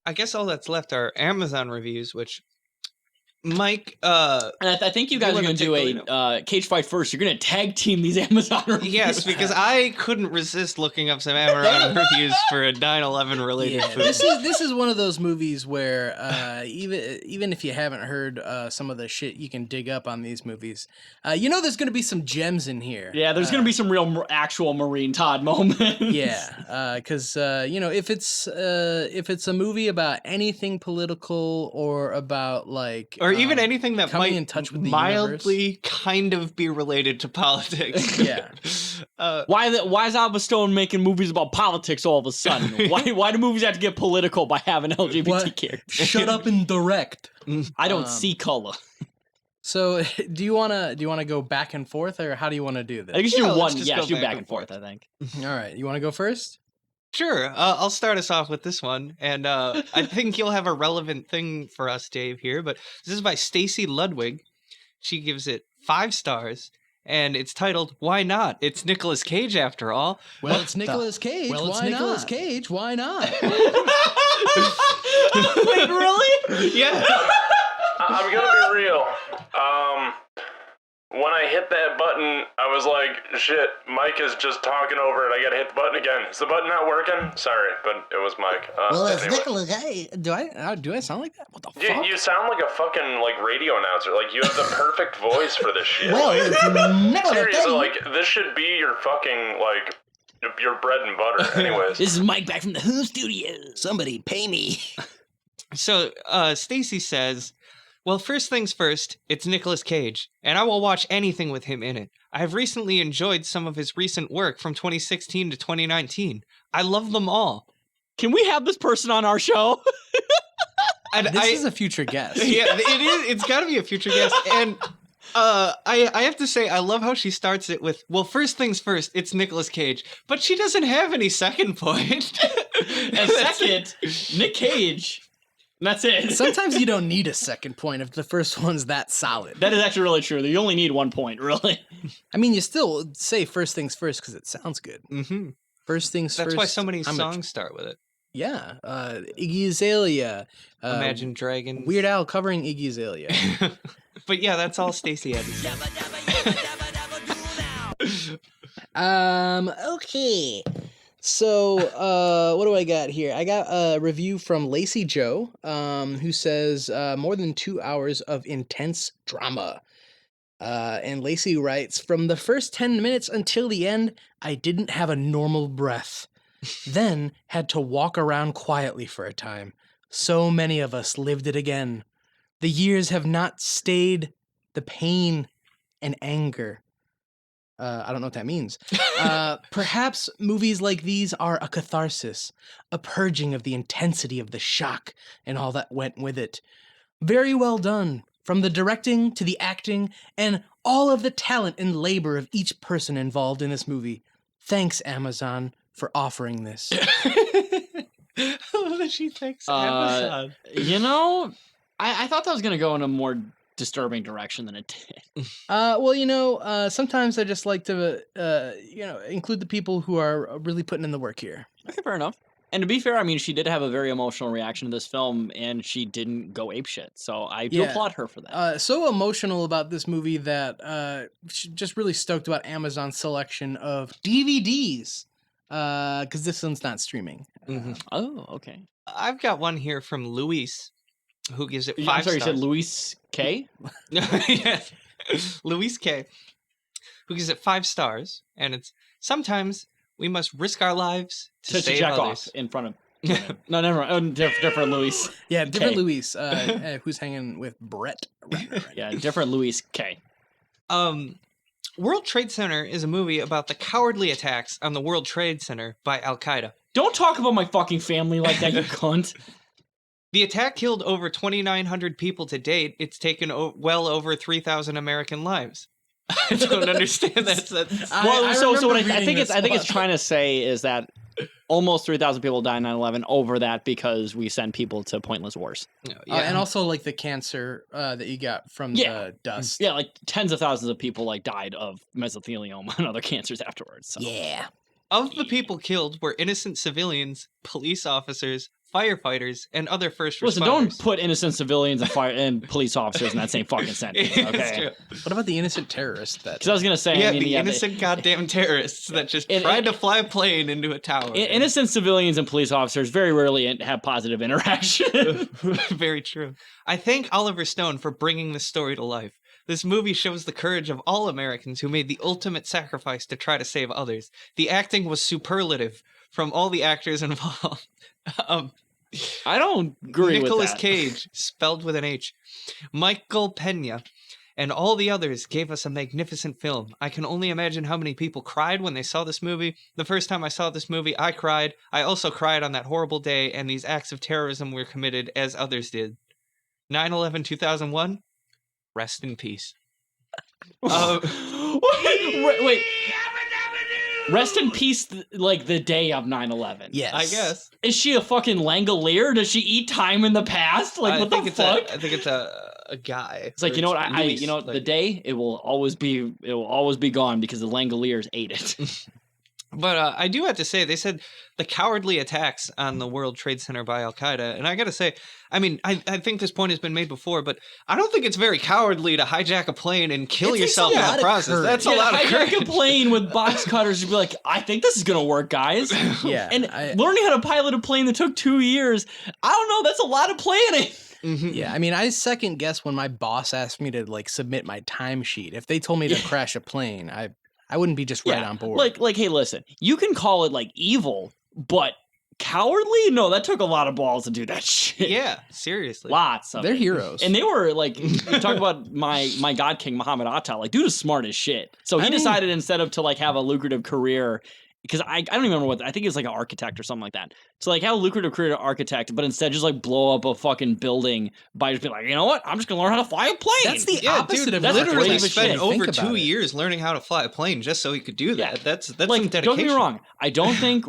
I guess all that's left are Amazon reviews, which Mike, and I think you guys are going to do a cage fight first. You're going to tag team these Amazon reviews. Yes, because I couldn't resist looking up some Amazon reviews for a 9/11 related food. This is one of those movies where even if you haven't heard some of the shit you can dig up on these movies, there's going to be some gems in here. Yeah, there's going to be some real actual Maureen Todd moments. Yeah, because if it's a movie about anything political or about or even anything that might in touch with the mildly universe. kind of be related to politics. Yeah. Why is Oliver Stone making movies about politics all of a sudden? Why do movies have to get political by having LGBT characters? Shut up and direct. I don't see color. So, do you wanna go back and forth, or how do you want to do this? I guess you let's one. just Yeah, go do back and forth. I think. All right, you want to go first? Sure, I'll start us off with this one, and I think you'll have a relevant thing for us, Dave, here, but this is by Stacy Ludwig. She gives it 5 stars, and it's titled, Why Not? It's Nicolas Cage, after all. Well, it's Nicolas Cage. Cage. Why not? Wait, really? Yeah. I'm gonna be real. When I hit that button, I was like, shit, Mike is just talking over it. I gotta hit the button again. Is the button not working? Sorry, but it was Mike. Well, it's anyway. Nicolas Cage. Do I sound like that? What the fuck? You sound like a fucking radio announcer. Like, you have the perfect voice for this shit. Well, it's Nicolas Seriously, Cage. this should be your fucking, your bread and butter. Anyways. This is Mike back from the Who Studios. Somebody pay me. So, Stacy says, well, first things first, it's Nicolas Cage, and I will watch anything with him in it. I have recently enjoyed some of his recent work from 2016 to 2019. I love them all. Can we have this person on our show? And This is a future guest. Yeah, it is. It's got to be a future guest. And I have to say, I love how she starts it with, well, first things first, it's Nicolas Cage. But she doesn't have any second point. And second, Nick Cage. That's it. Sometimes you don't need a second point if the first one's that solid. That is actually really true. You only need 1 point, really. I mean, you still say first things first because it sounds good. Mm-hmm. First things That's first. why so many songs start with it. Yeah. Iggy Azalea. Imagine Dragons. Weird Al covering Iggy Azalea. But yeah, that's all Stacey had to say. Okay. So, what do I got here? I got a review from Lacey Joe, who says, more than 2 hours of intense drama. And Lacey writes, from the first 10 minutes until the end, I didn't have a normal breath. Then had to walk around quietly for a time. So many of us lived it again. The years have not stayed the pain and anger. I don't know what that means. Perhaps movies like these are a catharsis, a purging of the intensity of the shock and all that went with it. Very well done, from the directing to the acting and all of the talent and labor of each person involved in this movie. Thanks, Amazon, for offering this. She thanks Amazon. I thought that was going to go in a more disturbing direction than it did. Sometimes I just like to, include the people who are really putting in the work here. Okay, fair enough. And to be fair, I mean, she did have a very emotional reaction to this film, and she didn't go apeshit. So I do applaud her for that. So emotional about this movie that just really stoked about Amazon's selection of DVDs, because this one's not streaming. Mm-hmm. Oh, okay. I've got one here from Luis, who gives it 5 I'm sorry, stars. you said Luis K? Yes. Luis K, who gives it 5 stars, and it's, sometimes we must risk our lives to save jack others. off in front of... No, never mind. Oh, different Luis. Yeah, different K. Luis, who's hanging with Brett. Yeah, different Luis K. World Trade Center is a movie about the cowardly attacks on the World Trade Center by Al-Qaeda. Don't talk about my fucking family like that, you cunt. The attack killed over 2,900 people to date. It's taken well over 3,000 American lives. I don't understand that. What I think it's trying to say is that almost 3,000 people died in 9/11 over that because we send people to pointless wars. And also like the cancer that you got from the dust. Yeah, like tens of thousands of people like died of mesothelioma and other cancers afterwards. So. Yeah. Of the people killed were innocent civilians, police officers, firefighters, and other first responders. Listen, don't put innocent civilians and police officers in that same fucking sentence, It's okay? true. What about the innocent terrorist that? Because I was going to say, Yeah, I mean, the innocent goddamn terrorists that just And- tried to fly a plane into a tower. innocent civilians and police officers very rarely have positive interaction. Very true. I thank Oliver Stone for bringing this story to life. This movie shows the courage of all Americans who made the ultimate sacrifice to try to save others. The acting was superlative from all the actors involved. I don't agree with Nicolas that. Cage, spelled with an H, Michael Pena, and all the others gave us a magnificent film. I can only imagine how many people cried when they saw this movie. The first time I saw this movie, I cried. I also cried on that horrible day, and these acts of terrorism were committed as others did. 9/11/2001, rest in peace. Wait. Rest in peace, like the day of 9/11. Yes. I guess. Is she a fucking Langolier? Does she eat time in the past? Like, what the fuck? I think it's a guy. It's like, Or you know what? Luis, The like- day it will always be gone because the Langoliers ate it. But I do have to say, they said the cowardly attacks on the World Trade Center by Al Qaeda, and I gotta say, I mean, I think this point has been made before, but I don't think it's very cowardly to hijack a plane and kill It takes yourself a in lot that of process. courage. That's a lot of hijack courage. a plane with box cutters and be like, I think this is gonna work, guys. Yeah. And learning how to pilot a plane that took 2 years, I don't know, that's a lot of planning. Mhm. Yeah, I mean, I second guess when my boss asked me to like submit my timesheet. If they told me to crash a plane, I wouldn't be just right on board. Like, hey, listen, you can call it like evil, but cowardly? No, that took a lot of balls to do that shit. Yeah, seriously. Lots of they're it. heroes. And they were like, you talk about my god king Muhammad Atta, like dude is smart as shit. So he I mean- decided instead of to like have a lucrative career, because I don't even remember I think it was like an architect or something like that. So like have a lucrative career to architect, but instead just like blow up a fucking building by just being like, you know what? I'm just gonna learn how to fly a plane. That's the Yeah, opposite dude, of that's literally brave as spent shit. over Think 2 about it. years learning how to fly a plane just so he could do that. Yeah. That's like, some dedication. don't get me wrong. I don't think,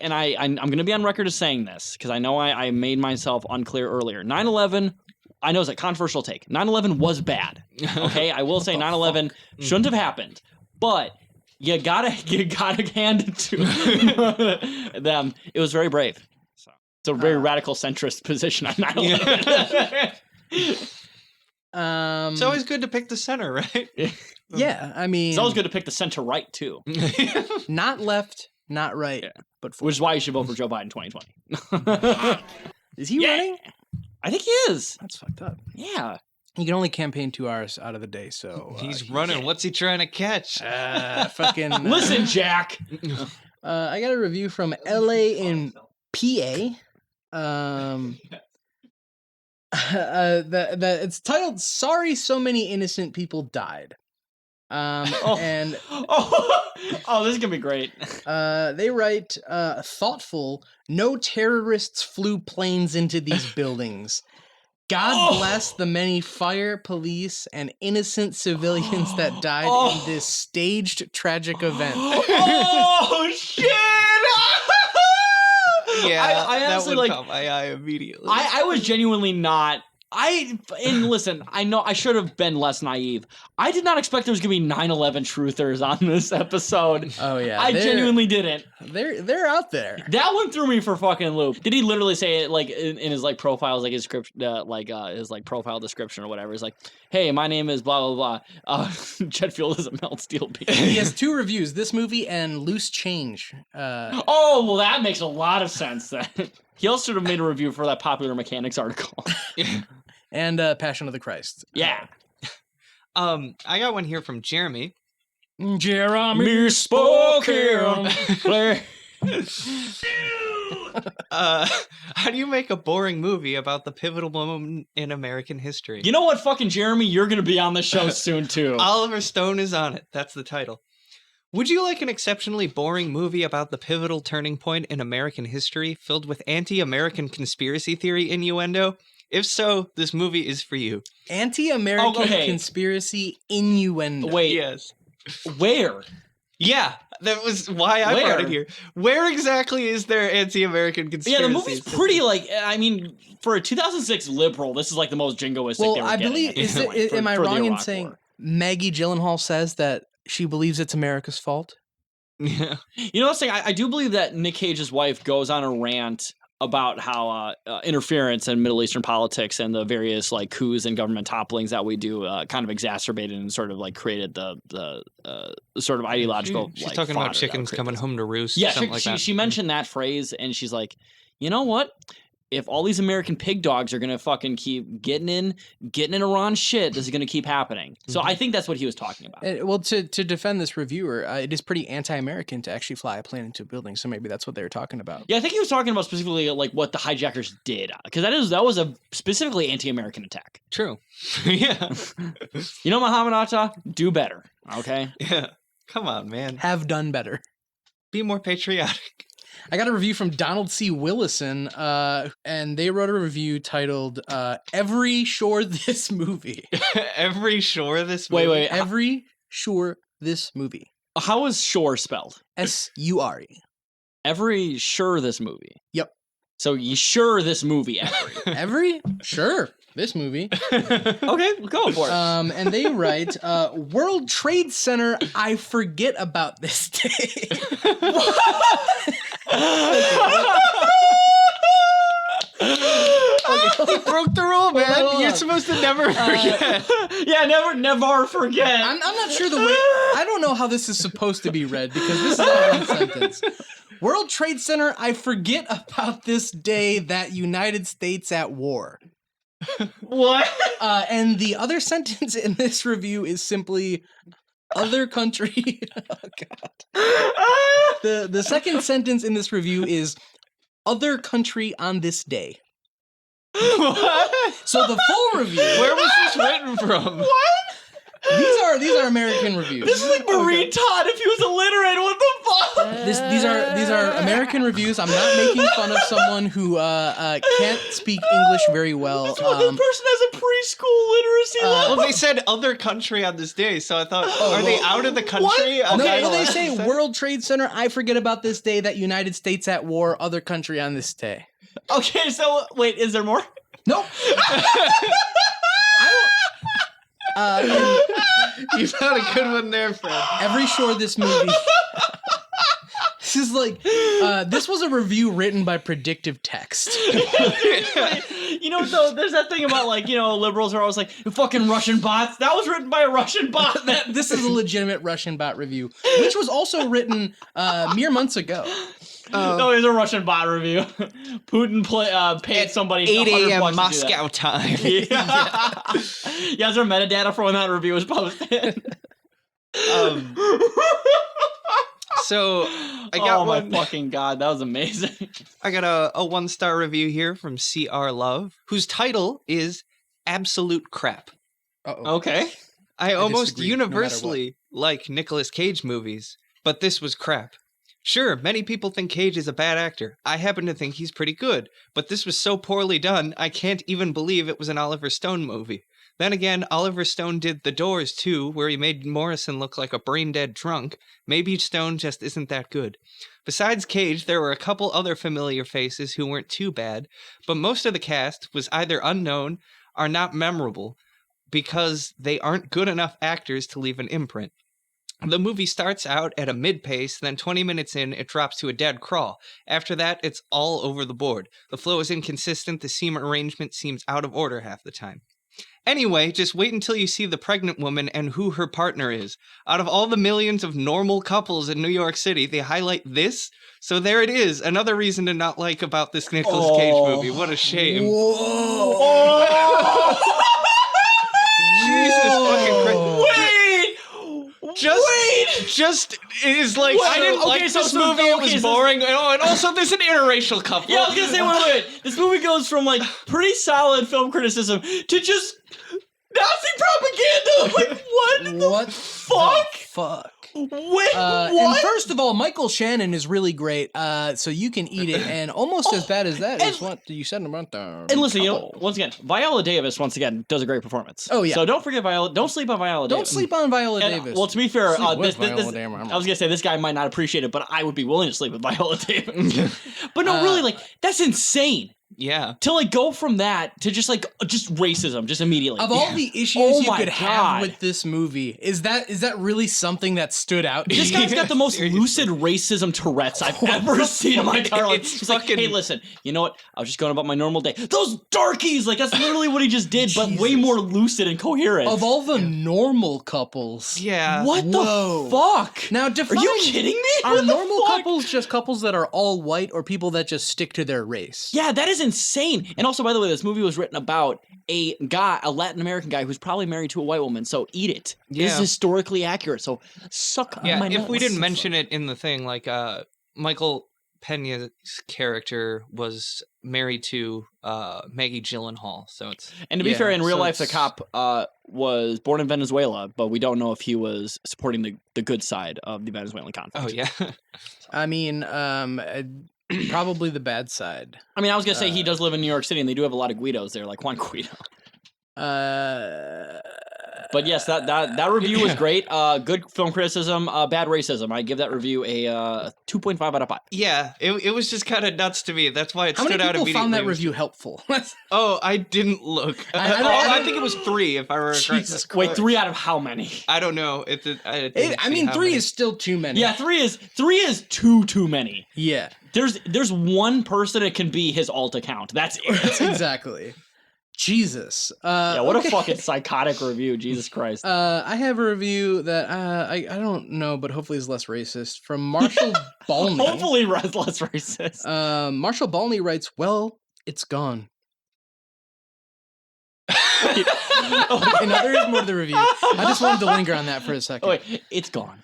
and I'm going to be on record as saying this because I know I made myself unclear earlier. 9/11, I know it's a controversial take. 9/11 was bad. Okay, I will say 9/11 shouldn't have happened, but you gotta hand it to them. It was very brave. So it's a very radical centrist position on 9/11. It's always good to pick the center, right? yeah, I mean, It's always good to pick the center right too, not left, not right, Yeah. but which is why you should vote for Joe Biden 2020. is he running? I think he is. That's fucked up. Yeah. You can only campaign 2 hours out of the day, so He's running. What's he trying to catch? fucking Listen, Jack. I got a review from LA in PA. It's titled "Sorry, so many innocent people died." And Oh, this is gonna be great. they write, "Thoughtful. No terrorists flew planes into these buildings. God Oh. bless the many fire, police, and innocent civilians that died Oh. in this staged tragic event." Oh shit! Yeah, I that honestly would like. caught my eye immediately. I was genuinely not. And listen, I know I should have been less naive. I did not expect there was gonna be 9/11 truthers on this episode. Oh yeah, I they're- genuinely didn't. they're out there. That one threw me for a fucking loop. Did he literally say it like in his like profiles, like his script, his like profile description or whatever? He's like, "Hey, my name is blah blah blah. Jet fuel doesn't melt steel beams." He has 2 reviews: this movie and Loose Change. Oh, well, that makes a lot of sense then. He also should have made a review for that Popular Mechanics article. And Passion of the Christ. Yeah. I got one here from Jeremy. Jeremy spoken. How do you make a boring movie about the pivotal moment in American history? You know what, fucking Jeremy? You're going to be on the show soon, too. Oliver Stone is on it. That's the title. Would you like an exceptionally boring movie about the pivotal turning point in American history filled with anti-American conspiracy theory innuendo? If so, this movie is for you. Anti-American Okay. conspiracy innuendo. Wait, Yes. where? Yeah, that was why I brought Where? it here. Where exactly is there anti-American conspiracy? Yeah, the movie's pretty, like, I mean, for a 2006 liberal, this is, like, the most jingoistic Well, they were I getting believe. at Is this it, point am I for the wrong in Iraq saying War. Maggie Gyllenhaal says that she believes it's America's fault? Yeah. You know, this thing, I do believe that Nick Cage's wife goes on a rant about how interference in Middle Eastern politics and the various like coups and government topplings that we do kind of exacerbated and sort of like created the sort of ideological. She's like, talking about fodder that chickens created coming this. home to roost. Yeah, something like that. she mentioned that phrase, and she's like, you know what? If all these American pig dogs are gonna fucking keep getting in Iran shit, this is gonna keep happening. So I think that's what he was talking about. Well, to defend this reviewer, it is pretty anti-American to actually fly a plane into a building. So maybe that's what they were talking about. Yeah, I think he was talking about specifically like what the hijackers did, because that was a specifically anti-American attack. True. Yeah. You know, Muhammad Atta, do better. Okay. Yeah. Come on, man. Have done better. Be more patriotic. I got a review from Donald C. Willison, and they wrote a review titled "Every Shore This Movie." Every shore of this movie. Wait. Every Shore This Movie. How is shore spelled? SURE. Every sure this movie. Yep. So you sure this movie every. Every sure this movie. Okay, go for it. And they write, World Trade Center, I forget about this day. You broke the rule, man. hold You're on. supposed to never forget. Yeah, never forget. I'm not sure the way. I don't know how this is supposed to be read because this is all one sentence. World Trade Center, I forget about this day that United States at war. What? And the other sentence in this review is simply other country. Oh God. The second sentence in this review is other country on this day. What? So the full review. Where was this written from? These are American reviews. This is like Marie Todd if he was illiterate. What the fuck? These are American reviews. I'm not making fun of someone who can't speak English very well. This person has a preschool literacy level. Well, they said other country on this day, so I thought, are they out of the country? What? on No, that well, they last say sentence? World Trade Center. I forget about this day that United States at war. Other country on this day. Okay, so wait, is there more? Nope. I don't. You found a good one there, Fred. Every shore this movie. This is like this was a review written by Predictive Text. You know, though, there's that thing about like, you know, liberals are always like, fucking Russian bots. That was written by a Russian bot. This is a legitimate Russian bot review, which was also written mere months ago. No, it's a Russian bot review. Putin paid somebody 8 $100 a.m. to do Moscow time. that. Yeah, is there metadata for when that review was posted? So I got oh one. my fucking god, that was amazing. I got a 1-star review here from CR Love, whose title is Absolute Crap. Uh-oh. Okay. I almost disagree, no matter what. universally like Nicolas Cage movies, but this was crap. Sure, many people think Cage is a bad actor. I happen to think he's pretty good, but this was so poorly done, I can't even believe it was an Oliver Stone movie. Then again, Oliver Stone did The Doors too, where he made Morrison look like a brain-dead drunk. Maybe Stone just isn't that good. Besides Cage, there were a couple other familiar faces who weren't too bad, but most of the cast was either unknown or not memorable because they aren't good enough actors to leave an imprint. The movie starts out at a mid-pace, then 20 minutes in, it drops to a dead crawl. After that, it's all over the board. The flow is inconsistent, the scene arrangement seems out of order half the time. Anyway, just wait until you see the pregnant woman and who her partner is. Out of all the millions of normal couples in New York City, they highlight this? So there it is, another reason to not like about this Nicolas Cage movie. What a shame. Whoa! Jesus fucking Christ. Wait! Just it is like I didn't okay, like so- this so- movie. okay, It was so- boring. Oh, and also there's an interracial couple. Yeah, I was gonna say, wait. This movie goes from like pretty solid film criticism to just Nazi propaganda. Like what? The fuck? Fuck. Wait, And what? first of all, Michael Shannon is really great, so you can eat it. And almost as bad as that is what you said about the. And listen, you know, once again, Viola Davis once again does a great performance. Oh, yeah. So don't forget Viola. Don't sleep on Viola Don't Davis. sleep on Viola And, Davis. well, to be fair, Sleep with this, Viola Davis. I was gonna say this guy might not appreciate it, but I would be willing to sleep with Viola Davis. But no, really, like that's insane. Yeah. to like go from that to just racism, just immediately. Of all the issues Oh you my could God. have with this movie, is that really something that stood out? This guy's got the most Seriously. lucid racism Tourette's I've ever seen in my entire life. It's He's like, fucking- hey, listen, you know what? I was just going about my normal day. Those darkies! Like, that's literally what he just did, but way Jesus. more lucid and coherent. Of all the normal couples. Yeah. what Whoa. the fuck? Now, Are define, you kidding me? Are What the normal fuck? couples just couples that are all white or people that just stick to their race? Yeah, that is insane. And also, by the way, this movie was written about a Latin American guy who's probably married to a white woman. So eat it. It is Yeah. historically accurate. So suck Yeah, my if we nuts. didn't mention it in the thing, like Michael Pena's character was married to Maggie Gyllenhaal, so it's And to be Yeah, fair, in real so life, the it's- cop was born in Venezuela, but we don't know if he was supporting the good side of the Venezuelan conflict. oh yeah. I mean, probably the bad side. I mean, I was gonna say he does live in New York City, and they do have a lot of Guidos there, like Juan Guido. But yes, that review was great. Good film criticism. Bad racism. I give that review a 2.5 out of 5. Yeah, it was just kind of nuts to me. That's why it How stood many out people immediately. found that It was review helpful? Oh, I didn't look. I think it was 3, if I remember Jesus correctly. Wait, 3 out of how many? I don't know. I I mean, 3 is still too many. Yeah, 3 is too many. Yeah, There's one person it can be his alt account. That's it. exactly. Jesus. Yeah, what okay. a fucking psychotic review. Jesus Christ. I have a review that I don't know, but hopefully is less racist from Marshall Balney. Hopefully less racist. Marshall Balney writes, "Well, it's gone." Okay, now there is more to the review. I just wanted to linger on that for a second. Oh, wait, it's gone.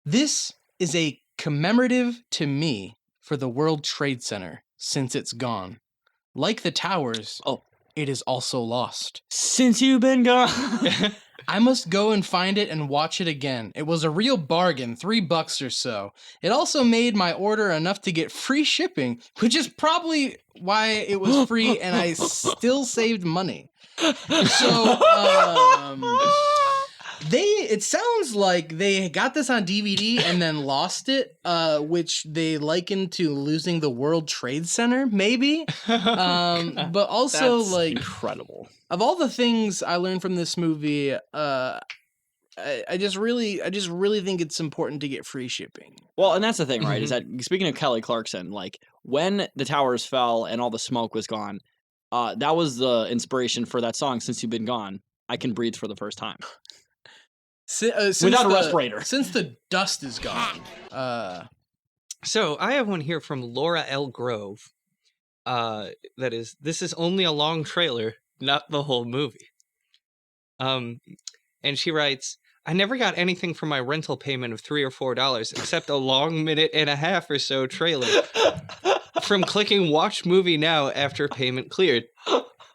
This is a commemorative to me for the World Trade Center since it's gone. Like the towers, it is also lost. Since you've been gone. I must go and find it and watch it again. It was a real bargain, $3 or so. It also made my order enough to get free shipping, which is probably why it was free and I still saved money. So, it sounds like they got this on DVD and then lost it, which they likened to losing the World Trade Center, maybe. But also, That's like, incredible. of all the things I learned from this movie, I just really think it's important to get free shipping. Well, and that's the thing, right? Is that speaking of Kelly Clarkson, like when the towers fell and all the smoke was gone, that was the inspiration for that song. Since You've Been Gone, I Can Breathe for the First Time. Since Without a the- respirator. Since the dust is gone. So I have one here from Laura L. Grove. This is only a long trailer, not the whole movie. And she writes, I never got anything for my rental payment of $3 or $4 except a long minute and a half or so trailer from clicking watch movie now after payment cleared.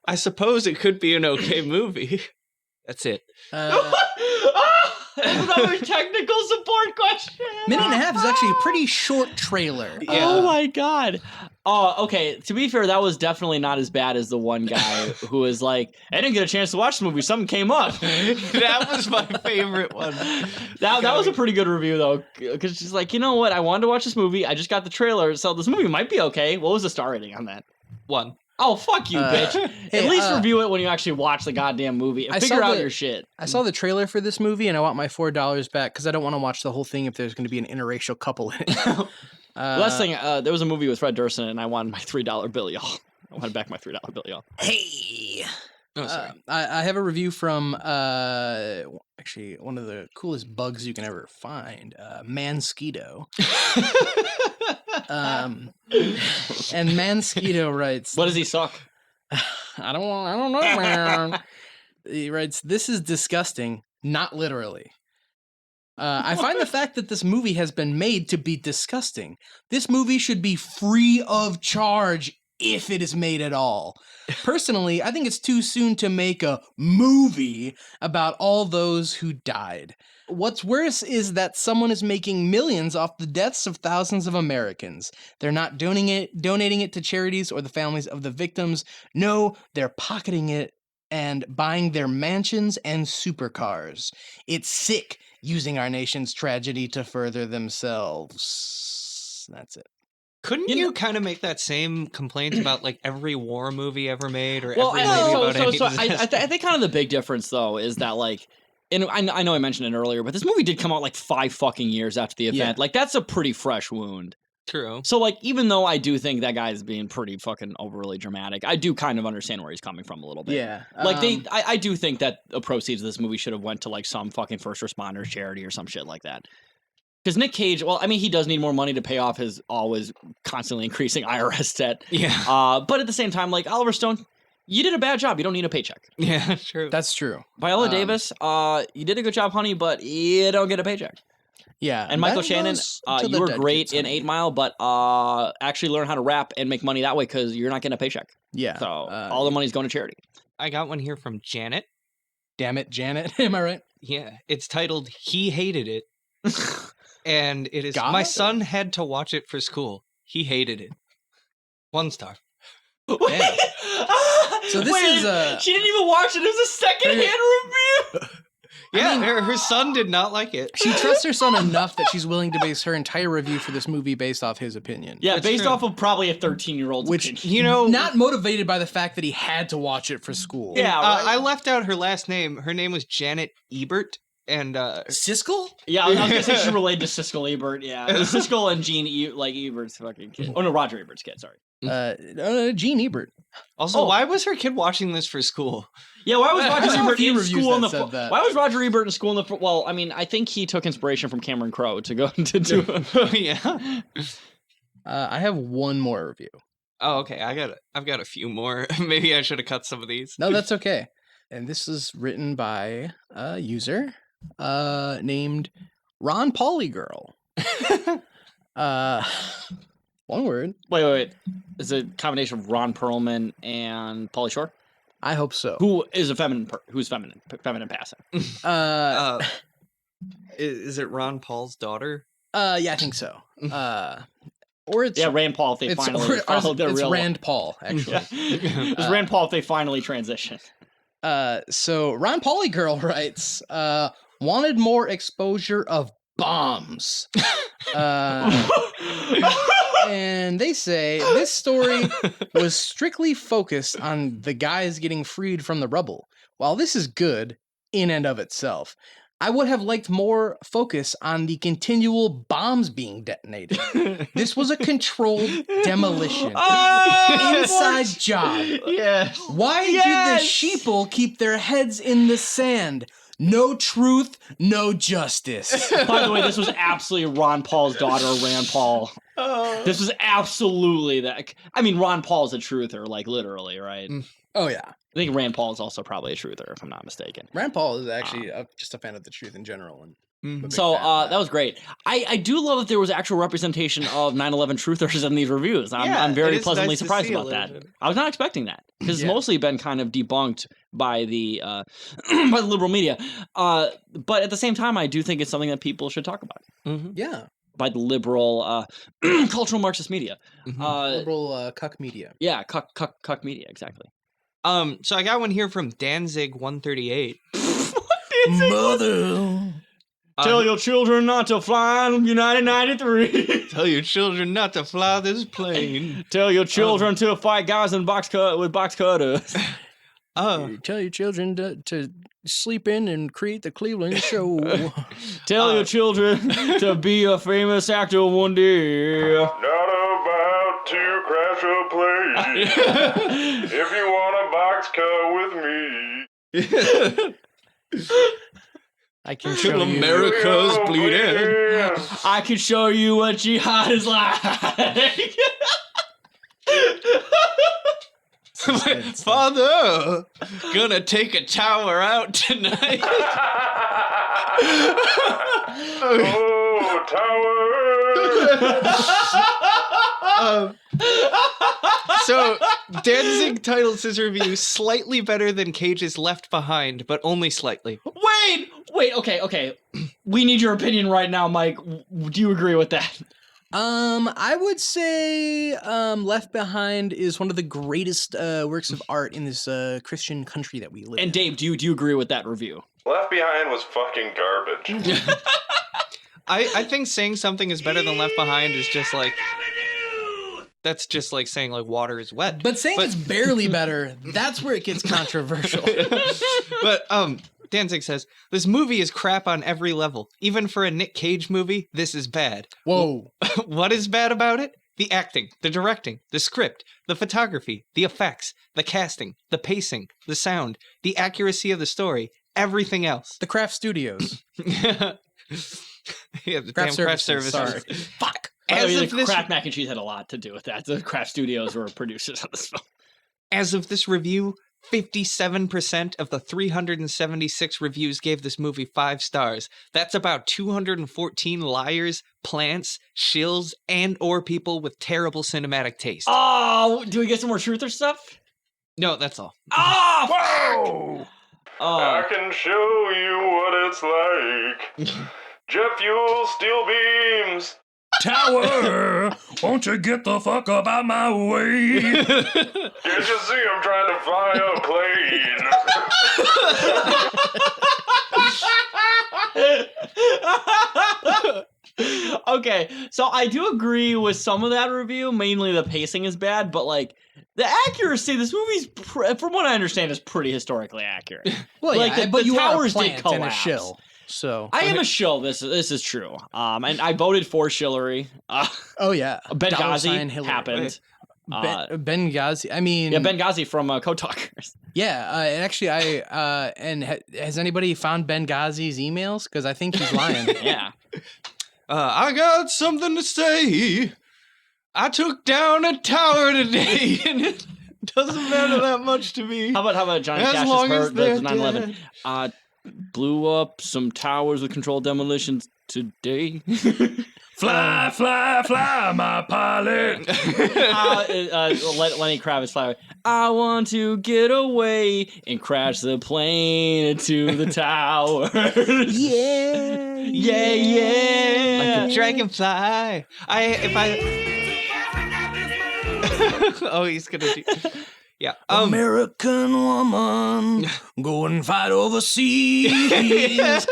I suppose it could be an okay movie. That's it. Another technical support question. Minute and a half is actually a pretty short trailer. Yeah. Oh my god. Oh, okay. To be fair, that was definitely not as bad as the one guy who was like, I didn't get a chance to watch the movie. Something came up. That was my favorite one. That was a pretty good review though, because she's like, you know what? I wanted to watch this movie. I just got the trailer, so this movie might be okay. What was the star rating on that? 1. Oh, fuck you, bitch. hey, At least review it when you actually watch the goddamn movie and I figure saw out the- your shit. I saw the trailer for this movie and I want my $4 back because I don't want to watch the whole thing if there's going to be an interracial couple in it. Last thing, there was a movie with Fred Durst in it, and I wanted my $3 bill, y'all. I wanted back my $3 bill, y'all. Hey. Oh, sorry. I have a review from actually one of the coolest bugs you can ever find, Mansquito. And Mansquito writes, What does he suck? I don't know, man. He writes, "This is disgusting, not literally. I find the fact that this movie has been made to be disgusting. This movie should be free of charge if it is made at all. Personally, I think it's too soon to make a movie about all those who died. What's worse is that someone is making millions off the deaths of thousands of Americans. They're not donating it to charities or the families of the victims. No, they're pocketing it and buying their mansions and supercars. It's sick using our nation's tragedy to further themselves." That's it. Couldn't You you, know- kind of make that same complaint about like every war movie ever made, or Well, every I movie know. about any I disaster? think kind of the big difference though is that like, and I know I mentioned it earlier, but this movie did come out like 5 fucking years after the event. Yeah. Like that's a pretty fresh wound. True. So like, even though I do think that guy's being pretty fucking overly dramatic, I do kind of understand where he's coming from a little bit. Yeah. Like I do think that the proceeds of this movie should have went to like some fucking first responders charity or some shit like that. Because Nick Cage, well, I mean, he does need more money to pay off his always constantly increasing IRS debt. Yeah. But at the same time, like Oliver Stone, you did a bad job. You don't need a paycheck. Yeah. True. That's true. Viola Davis, you did a good job, honey, but you don't get a paycheck. Yeah. And Michael that Shannon, goes till you the were dead great kids, in honey. 8 Mile, but actually learn how to rap and make money that way because you're not getting a paycheck. Yeah. So all the money's going to charity. I got one here from Janet. Damn it, Janet. Am I right? Yeah. It's titled "He Hated It," and it is God? my son had to watch it for school. He hated it. 1 star. Damn. So this is She didn't even watch it. It was a secondhand review. Yeah, her son did not like it. She trusts her son enough that she's willing to base her entire review for this movie based off his opinion. Yeah, That's based true. off of probably a 13-year-old's Which opinion. You know, Not motivated by the fact that he had to watch it for school. Yeah, right. I left out her last name. Her name was Janet Ebert, and Siskel? Yeah, I was gonna say she's related to Siskel Ebert. Yeah, Siskel and Gene Ebert's fucking kid. Oh no, Roger Ebert's kid. Sorry. Gene Ebert. also, Oh. why was her kid watching this for school? Yeah, why was I Roger saw a Ebert few in reviews school in that the? said that. Why was Roger Ebert in school in the? Well, I mean, I think he took inspiration from Cameron Crowe to go to do. Yeah. I have one more review. Oh, okay. I've got a few more. Maybe I should have cut some of these. No, that's okay. And this is written by a user named Ron Polygirl. One word. Wait. Is it a combination of Ron Perlman and Pauly Shore? I hope so. Who is a feminine? Who's feminine passing? Is it Ron Paul's daughter? Yeah, I think so. Or it's Yeah, Rand Paul. If they it's, finally followed their it's real. Rand Paul actually. Yeah. It's Rand Paul if they finally transition. So Ron Polygirl writes, wanted more exposure of bombs. And they say this story was strictly focused on the guys getting freed from the rubble. While this is good in and of itself, I would have liked more focus on the continual bombs being detonated. This was a controlled demolition. Inside job. Yes. Why Yes! do the sheeple keep their heads in the sand? No truth, no justice. By the way, this was absolutely Ron Paul's daughter, Rand Paul. This was absolutely that. I mean, Ron Paul's a truther, like literally, right? Oh yeah, I think Rand Paul is also probably a truther, if I'm not mistaken. Rand Paul is actually just a fan of the truth in general. And I'm a big So fan of that was great. I do love that there was actual representation of 9/11 truthers in these reviews. I'm Yeah, very it is pleasantly nice to surprised see a about that. little bit. I was not expecting that because Yeah. it's mostly been kind of debunked by the by the liberal media. But at the same time, I do think it's something that people should talk about. Yeah, By the liberal cultural Marxist media. liberal cuck media. Yeah, cuck media, exactly. So I got one here from Danzig 138. Mother. Tell your children not to fly in United 93. Tell your children not to fly this plane. Tell your children to fight guys in with box cutters. Tell your children to sleep in and create the Cleveland show. Tell your children to be a famous actor one day. Not about to crash a plane. If you want a box cut with me. I can show Till you. America's Oh, bleeding. yes. I can show you what jihad is like. Father, gonna take a tower out tonight. Oh, tower. So Danzig titles his review slightly better than Cage's Left Behind, but only slightly. Wait, okay. We need your opinion right now, Mike. Do you agree with that? I would say Left Behind is one of the greatest works of art in this Christian country that we live in. And Dave, do you agree with that review? Left Behind was fucking garbage. I think saying something is better than Left Behind is just like That's just like saying like water is wet. But saying it's barely better, that's where it gets controversial. But Danzig says, this movie is crap on every level. Even for a Nick Cage movie, this is bad. Whoa. What is bad about it? The acting, the directing, the script, the photography, the effects, the casting, the pacing, the sound, the accuracy of the story, everything else. The Craft Studios. Yeah, the damn craft services. Sorry. Fuck. As The of this, Kraft Mac and Cheese had a lot to do with that. The Kraft Studios were producers on this film. as of this review, 57% of the 376 reviews gave this movie 5 stars. That's about 214 liars, plants, shills, and or people with terrible cinematic taste. Oh, do we get some more truther stuff? No, that's all. Oh, Whoa! I oh. can show you what it's like. Jet fuel, steel beams. Tower, won't you get the fuck up out my way? Can't you see I'm trying to fly a plane? Okay, so I do agree with some of that review. Mainly the pacing is bad, but like the accuracy, this movie's, from what I understand, is pretty historically accurate. Well, Like, yeah, the but you towers are a did plant and a collapse. shill. So I am a shill. This is true. And I voted for Shillery. Oh yeah. Benghazi Hillary. happened. Benghazi. I mean, Yeah, Benghazi from Code Talkers. yeah. And actually, has anybody found Benghazi's emails? Because I think he's lying. Yeah. I got something to say. I took down a tower today, and it doesn't matter that much to me. How about Johnny As Cash's long as hurt they're the 9/11? dead. Blew up some towers with controlled demolitions today. Fly, fly, fly, my pilot. Lenny Kravitz fly away. I want to get away and crash the plane into the tower. Yeah. Yeah, yeah. Like a dragonfly. Oh, he's gonna do. Yeah. American woman, go and fight overseas.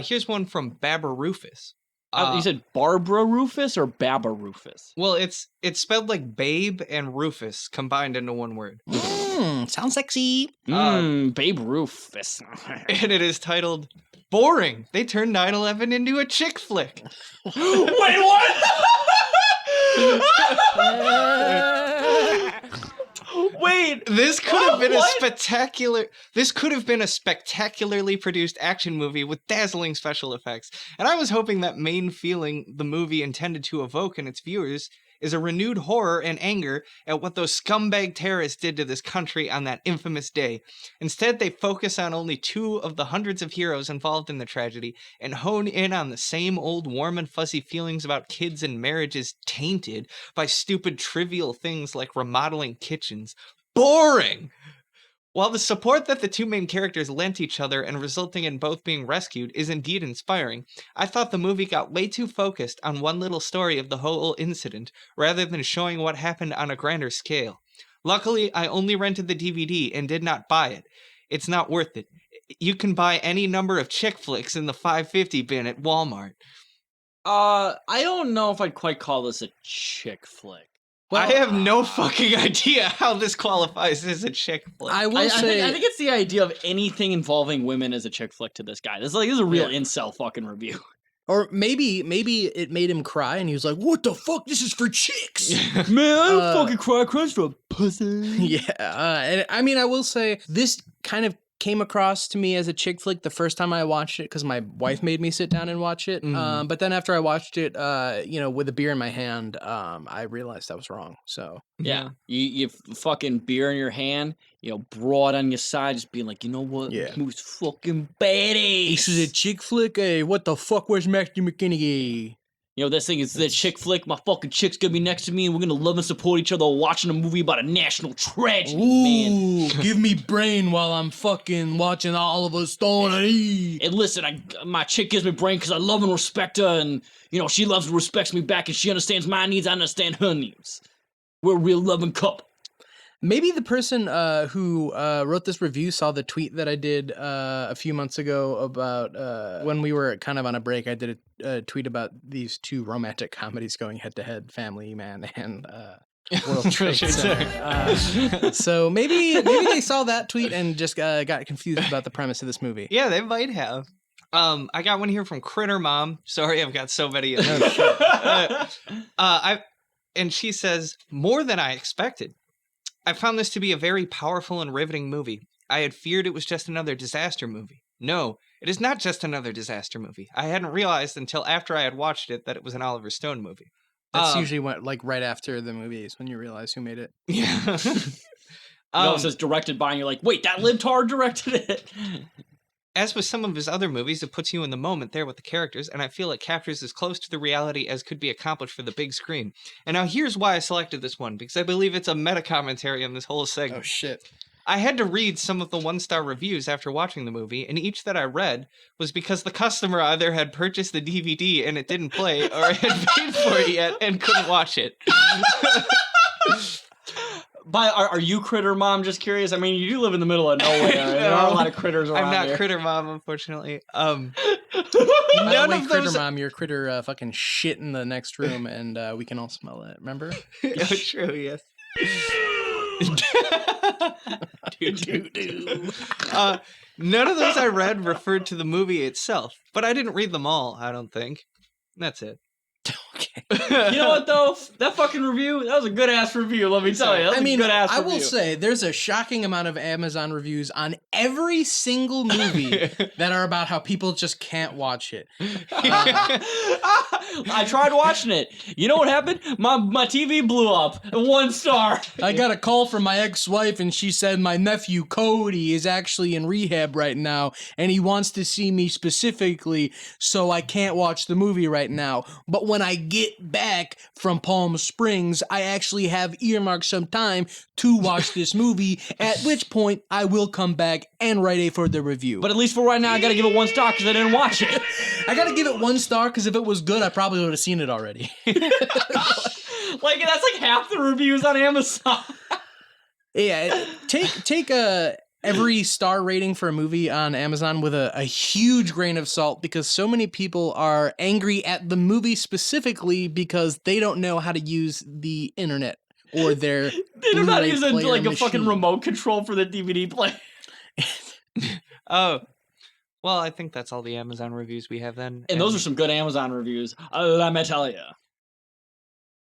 Here's one from Baba Rufus. You said Barbara Rufus or Baba Rufus? Well, it's spelled like Babe and Rufus combined into one word, Sounds sexy. Babe Rufus. and it is titled "Boring." They turned 9/11 into a chick flick. Wait, what? Wait, This could have been what? This could have been a spectacularly produced action movie with dazzling special effects. And I was hoping that main feeling the movie intended to evoke in its viewers is a renewed horror and anger at what those scumbag terrorists did to this country on that infamous day. Instead, they focus on only 2 of the hundreds of heroes involved in the tragedy and hone in on the same old warm and fuzzy feelings about kids and marriages tainted by stupid trivial things like remodeling kitchens. Boring! While the support that the 2 main characters lent each other and resulting in both being rescued is indeed inspiring, I thought the movie got way too focused on one little story of the whole incident, rather than showing what happened on a grander scale. Luckily, I only rented the DVD and did not buy it. It's not worth it. You can buy any number of chick flicks in the 550 bin at Walmart. I don't know if I'd quite call this a chick flick. Well, I have no fucking idea how this qualifies as a chick flick. I will I say. think it's the idea of anything involving women as a chick flick to this guy. This is a real incel fucking review. Or maybe it made him cry, and he was like, "What the fuck? This is for chicks." Man, I don't fucking cry for a pussy. Yeah, and I mean, I will say this kind of came across to me as a chick flick the first time I watched it because my wife made me sit down and watch it. But then after I watched it, with a beer in my hand, I realized I was wrong. So Yeah, you fucking beer in your hand, broad on your side, just being like, you know what? Yeah. This movie's fucking badass. this is a chick flick. Hey, what the fuck? Where's Matthew McConaughey? This thing is the chick flick. My fucking chick's gonna be next to me, and we're gonna love and support each other watching a movie about a national tragedy, man. Ooh, give me brain while I'm fucking watching Oliver Stone and E. And listen, my chick gives me brain because I love and respect her, and she loves and respects me back, and she understands my needs. I understand her needs. We're a real loving couple. Maybe the person who wrote this review saw the tweet that I did a few months ago about when we were kind of on a break. I did a tweet about these two romantic comedies going head to head, Family Man and World Trade Center. So maybe they saw that tweet and just got confused about the premise of this movie. Yeah, they might have. I got one here from Critter Mom. Sorry, I've got so many. And she says, more than I expected. I found this to be a very powerful and riveting movie. I had feared it was just another disaster movie. No, it is not just another disaster movie. I hadn't realized until after I had watched it that it was an Oliver Stone movie. That's usually what, like, right after the movie is when you realize who made it. Yeah. It says directed by, and you're like, wait, that libtard directed it. As with some of his other movies, it puts you in the moment there with the characters, and I feel it captures as close to the reality as could be accomplished for the big screen. And now here's why I selected this one, because I believe it's a meta-commentary on this whole segment. Oh, shit. I had to read some of the one-star reviews after watching the movie, and each that I read was because the customer either had purchased the DVD and it didn't play, or had paid for it yet and couldn't watch it. Are you Critter Mom? Just curious. I mean, you do live in the middle of nowhere. There are a lot of critters around I'm not here. Critter Mom, unfortunately. By None the way, of Critter those. Mom, your critter fucking shit in the next room, and we can all smell it. Remember? Oh, true, yes. None of those I read referred to the movie itself, but I didn't read them all, I don't think. That's it. Okay. You know what though? That fucking review, that was a good ass review. Let me tell you. That was a good ass I review. will say there's a shocking amount of Amazon reviews on every single movie that are about how people just can't watch it. I tried watching it. You know what happened? My TV blew up. 1 star. I got a call from my ex-wife, and she said my nephew Cody is actually in rehab right now, and he wants to see me specifically, so I can't watch the movie right now. But when I get back from Palm Springs, I actually have earmarked some time to watch this movie, at which point I will come back and write a further review. But at least for right now, I gotta give it 1 star because I didn't watch it. I gotta give it 1 star because if it was good, I probably would have seen it already. Like, that's like half the reviews on Amazon. Yeah, take every star rating for a movie on Amazon with a huge grain of salt, because so many people are angry at the movie specifically because they don't know how to use the internet or their They do not Blu-ray use player like a machine. fucking remote control for the DVD player. Oh. Well, I think that's all the Amazon reviews we have then. And those are some good Amazon reviews. Let me tell you.